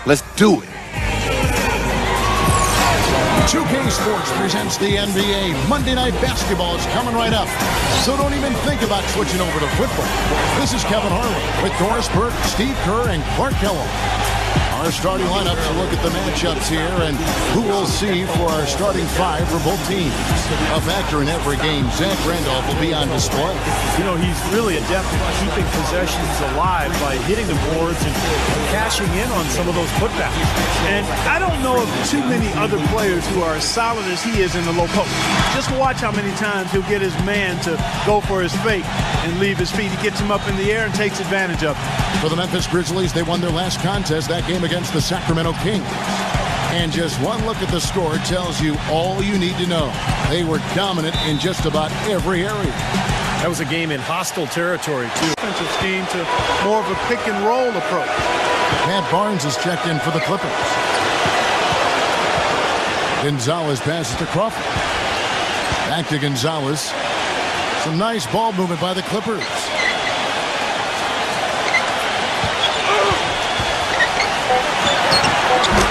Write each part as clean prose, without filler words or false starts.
Let's do it. 2K Sports presents the NBA. Monday Night Basketball is coming right up, so don't even think about switching over to football. This is Kevin Harlan with Doris Burke, Steve Kerr, and Clark Kellogg. Our starting lineups will look at the matchups here and who we'll see for our starting five for both teams. A factor in every game, Zach Randolph will be on display. You know, he's really adept at keeping possessions alive by hitting the boards and cashing in on some of those putbacks. And I don't know of too many other players who are as solid as he is in the low post. Just watch how many times he'll get his man to go for his fake and leave his feet. He gets him up in the air and takes advantage of it. For the Memphis Grizzlies, they won their last contest, that game against the Sacramento Kings. And just one look at the score tells you all you need to know. They were dominant in just about every area. That was a game in hostile territory, too. Defensive scheme to more of a pick and roll approach. Matt Barnes is checked in for the Clippers. Gonzalez passes to Crawford. Back to Gonzalez. Some nice ball movement by the Clippers.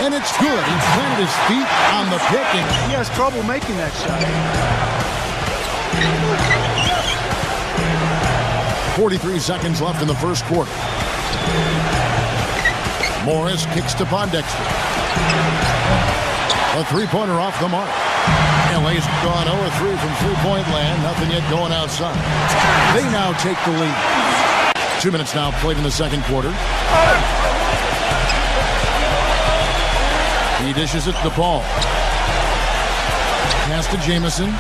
And it's good. He planted his feet on the pick. And he has trouble making that shot. 43 seconds left in the first quarter. Morris kicks to Pondexter. A three-pointer off the mark. LA's gone 0-3 from three-point land. Nothing yet going outside. They now take the lead. 2 minutes now played in the second quarter. He dishes it to Paul. Pass to Jamison.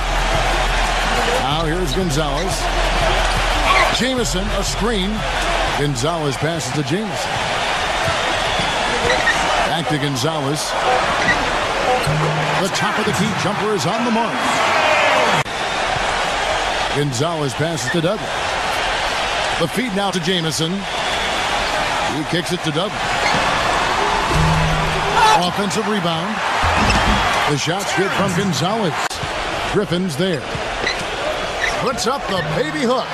Now here's Gonzalez. Jamison, a screen. Gonzalez passes to Jamison. Back to Gonzalez. The top of the key jumper is on the mark. Gonzalez passes to Douglas. The feed now to Jamison. He kicks it to Douglas. Offensive rebound. The shot's good from Gonzalez. Griffin's there. Puts up the baby hook.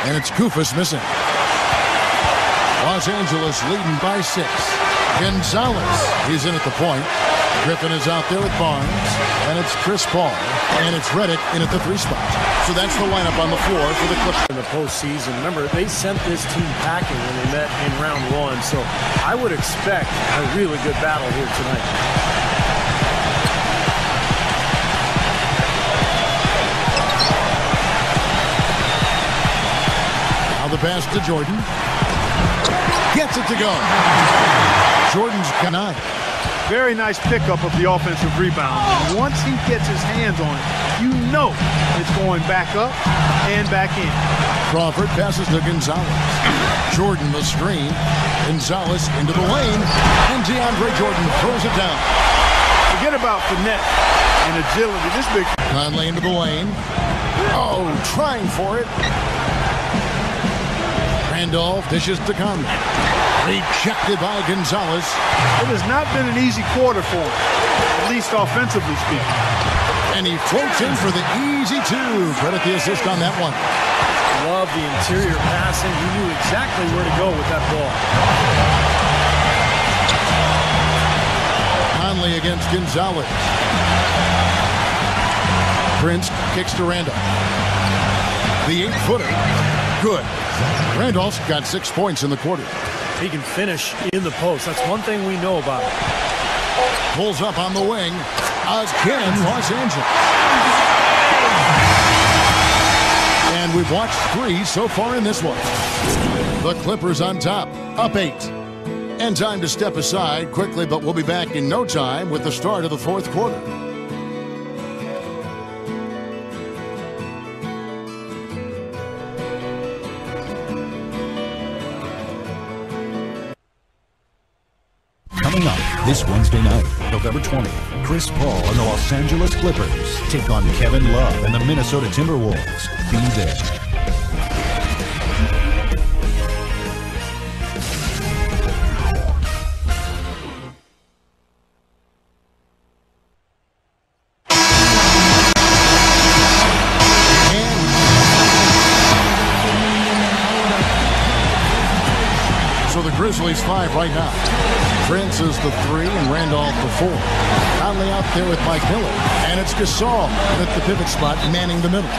And it's Kufus missing. Los Angeles leading by 6. Gonzalez, he's in at the point. Griffin is out there with Barnes. And it's Chris Paul. And it's Redick in at the 3 spot. So that's the lineup on the floor for the Clippers. In the postseason, remember, they sent this team packing when they met in round 1. So I would expect a really good battle here tonight. Now the pass to Jordan. Gets it to go. Jordan's got 9. Very nice pickup of the offensive rebound. And once he gets his hands on it, you know it's going back up and back in. Crawford passes to Gonzalez. Jordan the screen. Gonzalez into the lane. And DeAndre Jordan throws it down. Forget about finesse and agility. This big Conley into the lane. Oh, trying for it. Randolph dishes to Conley. Rejected by Gonzalez. It has not been an easy quarter for him, at least offensively speaking. And he floats in for the easy 2. Credit the assist on that one. Love the interior passing. He knew exactly where to go with that ball. Conley against Gonzalez. Prince kicks to Randolph. The 8-footer. Good. Randolph's got 6 points in the quarter. He can finish in the post. That's one thing we know about him. Pulls up on the wing. Again, Los Angeles. And we've watched 3 so far in this one. The Clippers on top, up 8. And time to step aside quickly, but we'll be back in no time with the start of the 4th quarter. Coming up this Wednesday night, November 20th, Chris Paul and the Los Angeles Clippers take on Kevin Love and the Minnesota Timberwolves. Be there. So the Grizzlies 5 right now. Terence is the 3 and Randolph the 4. Conley out there with Mike Miller. And it's Gasol at the pivot spot, manning the middle.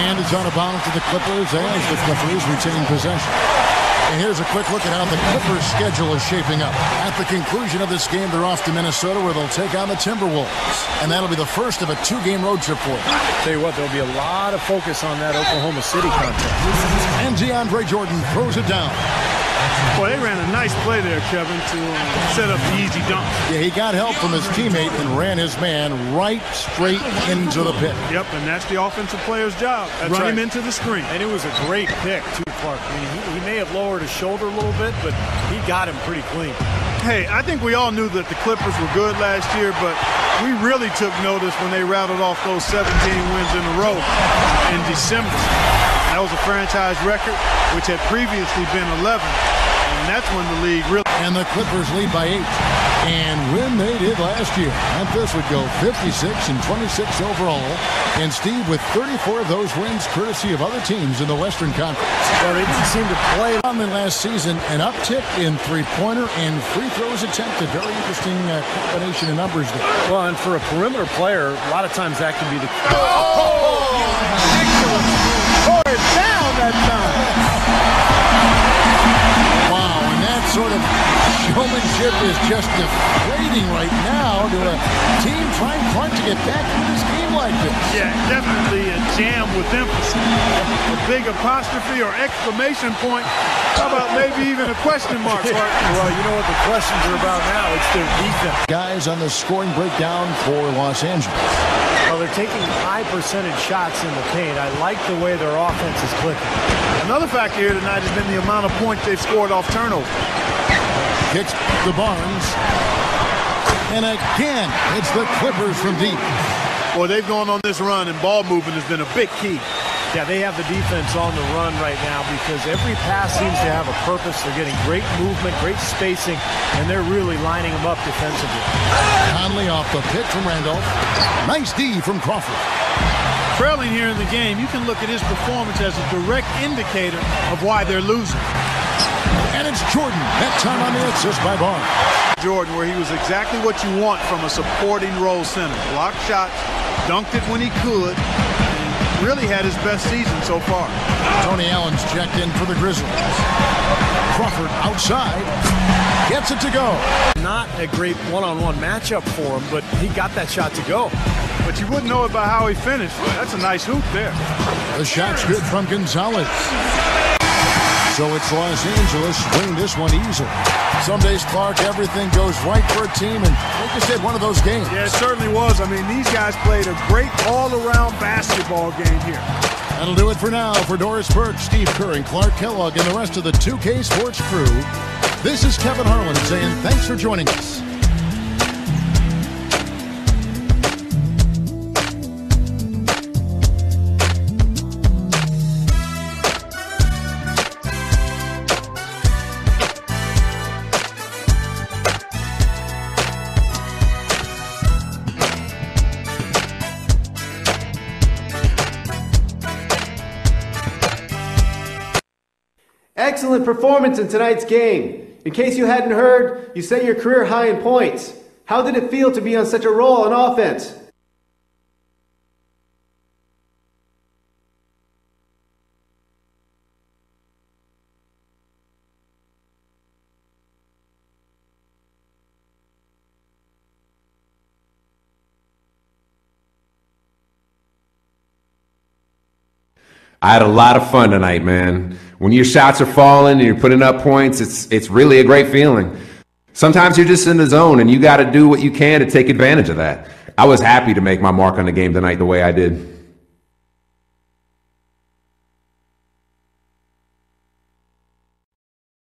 And it's out of bounds to the Clippers as the Clippers retain possession. And here's a quick look at how the Clippers' schedule is shaping up. At the conclusion of this game, they're off to Minnesota where they'll take on the Timberwolves. And that'll be the first of a 2-game road trip for them. Tell you what, there'll be a lot of focus on that Oklahoma City contest. And DeAndre Jordan throws it down. Boy, they ran a nice play there, Kevin, to set up the easy dunk. Yeah, he got help from his teammate and ran his man right straight into the pit. Yep, and that's the offensive player's job. Run him into the screen. And it was a great pick, too, Clark. I mean, he may have lowered his shoulder a little bit, but he got him pretty clean. Hey, I think we all knew that the Clippers were good last year, but we really took notice when they rattled off those 17 wins in a row in December. That was a franchise record, which had previously been 11. And that's when the league really... And the Clippers lead by 8. And when they did last year, Memphis would go 56 and 26 overall. And Steve, with 34 of those wins, courtesy of other teams in the Western Conference. Well, they didn't seem to play on the last season. An uptick in three-pointer and free throws attempted. Very interesting combination of numbers there. Well, and for a perimeter player, a lot of times that can be the... Tore it down that time. Wow, and that sort of showmanship is just deflating right now to a team trying hard to get back into this game like this. Yeah, definitely a jam with emphasis. A big apostrophe or exclamation point. How about maybe even a question mark? Well, you know what the questions are about now. It's their defense. Guys on the scoring breakdown for Los Angeles. Well, they're taking high percentage shots in the paint. I like the way their offense is clicking. Another factor here tonight has been the amount of points they've scored off turnover. Kicks to Barnes. And again, it's the Clippers from deep. Well, they've gone on this run, and ball movement has been a big key. Yeah, they have the defense on the run right now because every pass seems to have a purpose. They're getting great movement, great spacing, and they're really lining them up defensively. Conley off the pick from Randolph. Nice D from Crawford. Trailing here in the game, you can look at his performance as a direct indicator of why they're losing. And it's Jordan, that time on the assist by Barnes. Jordan, where he was exactly what you want from a supporting role center. Blocked shots, dunked it when he could, and really had his best season so far. Tony Allen's checked in for the Grizzlies. Crawford outside, gets it to go. Not a great one-on-one matchup for him, but he got that shot to go. But you wouldn't know it by how he finished. That's a nice hoop there. The shot's good from Gonzalez. So it's Los Angeles winning this one easily. Some days, Clark, everything goes right for a team, and like you said, one of those games. Yeah, it certainly was. I mean, these guys played a great all-around basketball game here. That'll do it for now. For Doris Burke, Steve Kerr, and Clark Kellogg, and the rest of the 2K Sports crew, this is Kevin Harlan saying thanks for joining us. Excellent performance in tonight's game. In case you hadn't heard, you set your career high in points. How did it feel to be on such a roll on offense? I had a lot of fun tonight, man. When your shots are falling and you're putting up points, it's really a great feeling. Sometimes you're just in the zone and you got to do what you can to take advantage of that. I was happy to make my mark on the game tonight the way I did.